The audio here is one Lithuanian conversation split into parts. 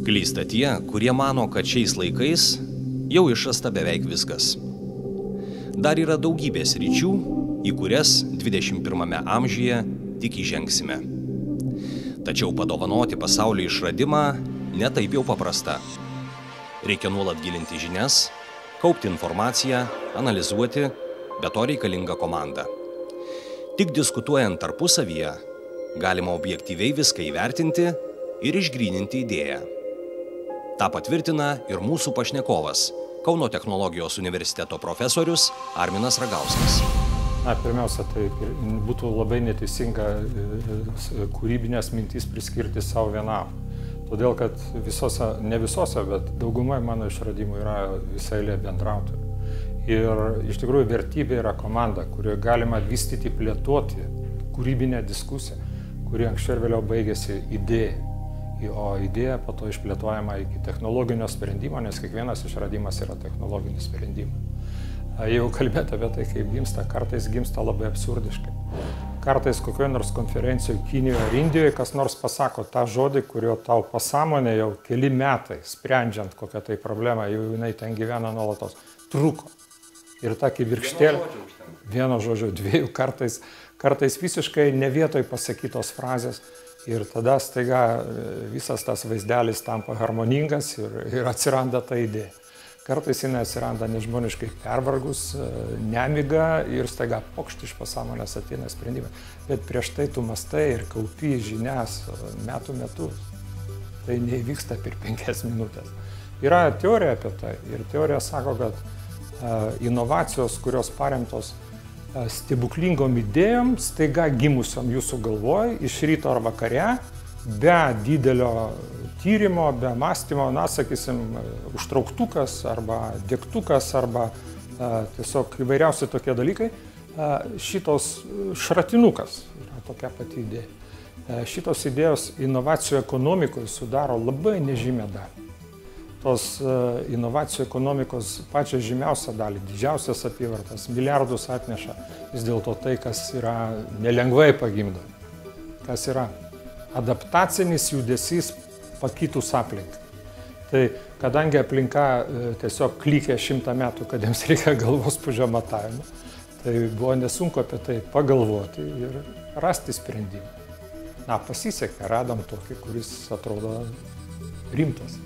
Klysta tie, kurie mano, kad šiais laikais jau išrasta beveik viskas. Dar yra daugybė sričių, į kurias 21 amžiuje tik įžengsime. Tačiau padovanoti pasaulio išradimą netaip jau paprasta. Reikia nuolat gilinti žinias, kaupti informaciją, analizuoti, be to reikalinga komanda. Tik diskutuojant tarpusavyje galima objektyviai viską įvertinti ir išgryninti idėją. Ta patvirtina ir mūsų pašnekovas, Kauno technologijos universiteto profesorius Arminas Ragauskas. Pirmiausia, tai būtų labai neteisinga kūrybinės mintys priskirti savo vienam. Todėl, kad ne visose, bet daugumai mano išradimų yra visai eilė bendrautorių. Ir iš tikrųjų vertybė yra komanda, kurioje galima vystyti, plėtoti kūrybinę diskusiją, kuri anksčiau ir vėliau baigėsi idėja. O idėja po to išplėtojama iki technologinio sprendimo, nes kiekvienas išradimas yra technologinis sprendimas. Jeigu kalbėti apie tai, kaip gimsta, kartais gimsta labai absurdiškai. Kartais kokioje nors konferencijoje Kinijoje ar Indijoje kas nors pasako tą žodį, kurio tau pasąmonė jau keli metai, sprendžiant kokią tai problemą, jau jinai ten gyvena nuolatos, trūko. Ir ta kibirkštėlė, vieno žodžio, dviejų, kartais visiškai ne vietoj pasakytos frazės. Ir tada staiga visas tas vaizdelis tampa harmoningas ir atsiranda ta idėja. Kartais jinai atsiranda nežmoniškai pervargus, nemiga ir staiga pokšt iš pasąmonės ateina sprendimai. Bet prieš tai tu mastai ir kaupi žinias metus. Tai neįvyksta per 5 minutės. Yra teorija apie tai ir teorija sako, kad inovacijos, kurios paremtos stebuklingom idėjom, staiga gimusiom jūsų galvoj, iš ryto ar vakare, be didelio tyrimo, be mąstymo, sakysim, užtrauktukas arba degtukas arba tiesiog įvairiausi tokie dalykai, šitos šratinukas yra tokia pati idėja. Šitos idėjos inovacijų ekonomikoje sudaro labai nežymią dalį. Tos inovacijų ekonomikos pačią žymiausią dalį, didžiausias apyvartas, milijardus atneša vis dėlto tai, kas yra nelengvai pagimdo, kas yra adaptacinis judesys pakitus aplinkai. Tai kadangi aplinka tiesiog klykė 100 metų, kad jiems reikia galvos pūžio matavimo, tai buvo nesunku apie tai pagalvoti ir rasti sprendimą. Pasisekė, radom tokį, kuris atrodo rimtas.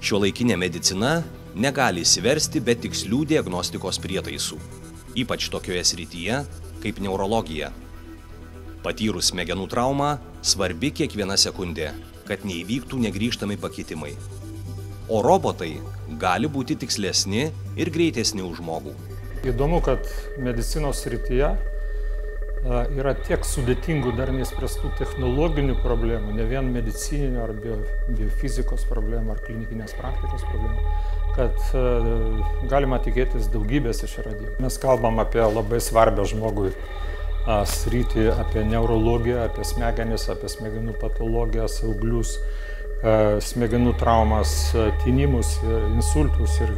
Šiuolaikinė medicina negali įsiversti be tikslių diagnostikos prietaisų, ypač tokioje srityje kaip neurologija. Patyrus smegenų traumą svarbi kiekviena sekundė, kad neįvyktų negrįžtami pakitimai. O robotai gali būti tikslesni ir greitesni už žmogų. Įdomu, kad medicinos srityje yra tiek sudėtingų dar nespręstų technologinių problemų, ne vien medicininių ar biofizikos problemų ar klinikinės praktikos problemų, kad galima tikėtis daugybės išradimų. Mes kalbam apie labai svarbią žmogui sritį, apie neurologiją, apie smegenis, apie smegenų patologiją, auglius, smegenų traumas, tinimus, insultus ir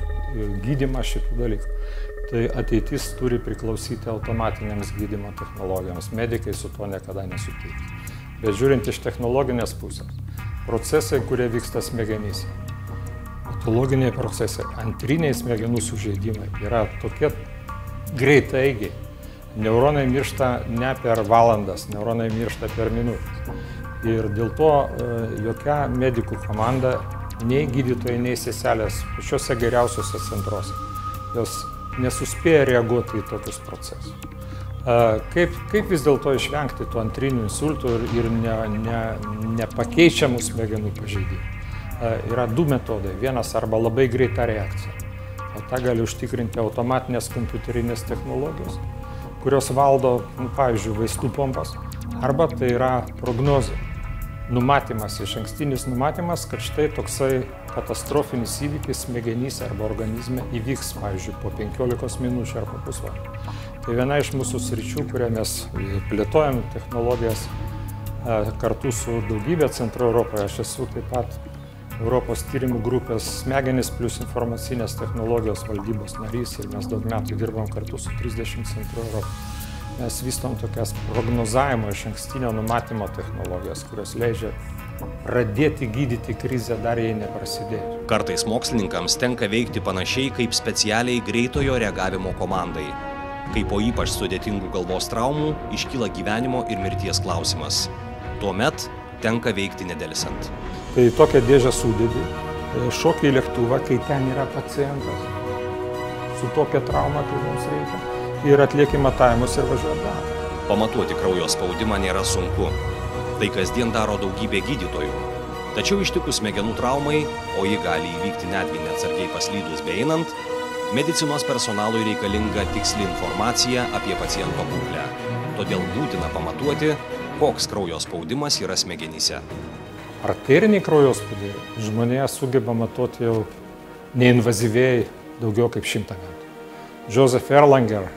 gydymą šitų dalykų. Tai ateitis turi priklausyti automatinėms gydymo technologijoms. Medikai su to niekada nesutiks. Bet žiūrint iš technologinės pusės, procesai, kurie vyksta smegenyse, patologiniai procesai, antriniai smegenų sužeidimai yra tokie greitaigiai. Neuronai miršta ne per valandas, neuronai miršta per minutės. Ir dėl to jokia medikų komanda, nei gydytojai, nei seselės pačiuose geriausiuose centruose, jos nesuspėja reaguoti į tokius procesus. Kaip vis dėlto išvengti tų antrinių insultų ir nepakeičiamų smegenų pažeidimų? Yra 2 metodai. Vienas arba labai greita reakcija. O tą gali užtikrinti automatinės kompiuterinės technologijos, kurios valdo, pavyzdžiui, vaistų pompas. Arba tai yra prognozė. Numatymas, išankstinis numatymas, kad štai toksai katastrofinis įvykis smegenyse arba organizme įvyks, pavyzdžiui, po 15 minučių ar po pusvalandžio. Tai viena iš mūsų sričių, kurią mes plėtojam technologijas kartu su daugybė centrų Europoje. Aš esu taip pat Europos tyrimų grupės Smegenys plus informacinės technologijos valdybos narys ir mes daug metų dirbam kartu su 30 centrų Europoje. Mes vystom tokias prognozavimo išankstinio numatymo technologijas, kurios leidžia pradėti gydyti krizę dar jai neprasidėjo. Kartais mokslininkams tenka veikti panašiai kaip specialiai greitojo reagavimo komandai, kai po ypač sudėtingų galvos traumų iškyla gyvenimo ir mirties klausimas. Tuomet tenka veikti nedelsiant. Tai tokią dėžę sudėdi, šoki į lėktuvą, kai ten yra pacientas su tokia trauma, kai mums reikia, ir atlieki matavimus ir važiuoji atgal. Pamatuoti kraujo spaudimą nėra sunku. Tai kasdien daro daugybė gydytojų. Tačiau ištikus smegenų traumai, o ji gali įvykti netgi neatsargiai paslydus beeinant, medicinos personalui reikalinga tiksli informacija apie paciento būklę. Todėl būtina pamatuoti, koks kraujo spaudimas yra smegenyse. Arterinį kraujospūdį žmonėje sugeba matuoti jau neinvazyviai daugiau kaip 100 metų. Joseph Erlanger,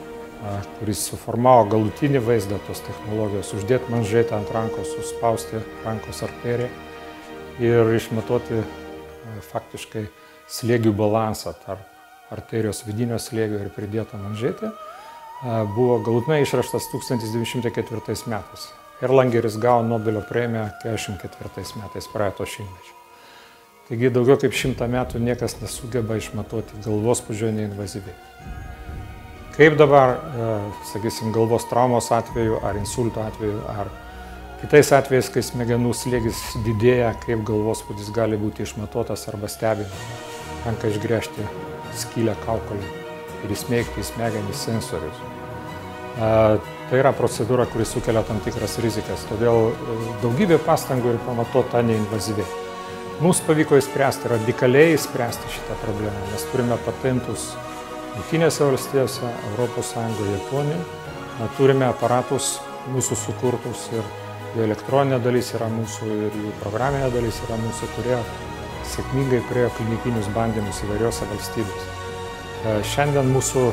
kuris suformavo galutinį vaizdą tos technologijos, uždėti manžetę ant rankos, suspausti rankos arteriją ir išmatuoti faktiškai slėgių balansą tarp arterijos vidinio slėgio ir pridėto manžetė, buvo galutinai išraštas 1904 metais. Erlangeris gavo Nobelio premiją 1944 metais praeito šimtmečio. Taigi daugiau kaip 100 metų niekas nesugeba išmatuoti galvospūdžio neinvazyviai. Kaip dabar, sakysim, galvos traumos atveju, ar insulto atveju, ar kitais atvejais, kai smegenų slėgis didėja, kaip galvospūdis gali būti išmatuotas arba stebimas. Tenka išgręžti skylę kaukolę ir įsmeigti į smegenį sensorius. Tai yra procedūra, kuri sukelia tam tikras rizikas, todėl daugybė pastangų ir pamatuota neinvazyviai. Mums pavyko įspręsti, radikaliai įspręsti šitą problemą. Mes turime patentus Jungtinėse valstijose, Europos Sąjungoje, Japonijoje. Turime aparatus mūsų sukurtus ir jų elektroninė dalis yra mūsų ir jų programinė dalis yra mūsų, kurie sėkmingai praėjo klinikinius bandymus įvairiose valstybėse. Šiandien mūsų,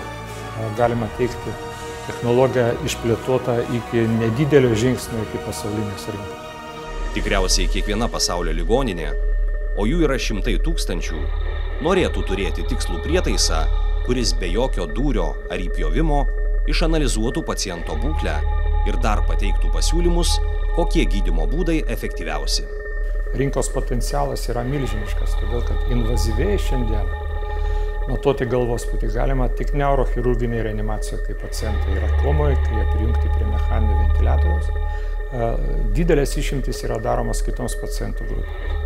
galima teigti, technologija išplėtota iki nedidelio žingsnio iki pasaulinės rinkos. Tikriausiai kiekviena pasaulio ligoninė, o jų yra šimtai tūkstančių, norėtų turėti tikslų prietaisą, kuris be jokio dūrio ar įpjovimo išanalizuotų paciento būklę ir dar pateiktų pasiūlymus, kokie gydymo būdai efektyviausi. Rinkos potencialas yra milžiniškas, todėl kad invazyviai šiandien matuoti galvospūdį galima tik neurochirurginėje reanimacijoje, kai pacientai yra komoje, kai jie prijungti prie mechaninio ventiliatoriaus. Didelės išimtys yra daromas kitoms pacientų grupėms.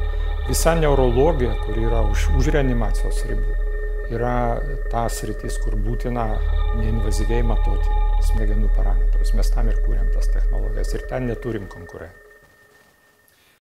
Visa neurologija, kuri yra už reanimacijos ribų, yra ta sritis, kur būtina neinvazyviai matuoti smegenų parametrus. Mes tam ir kūrėm tas technologijas ir ten neturim konkurentų.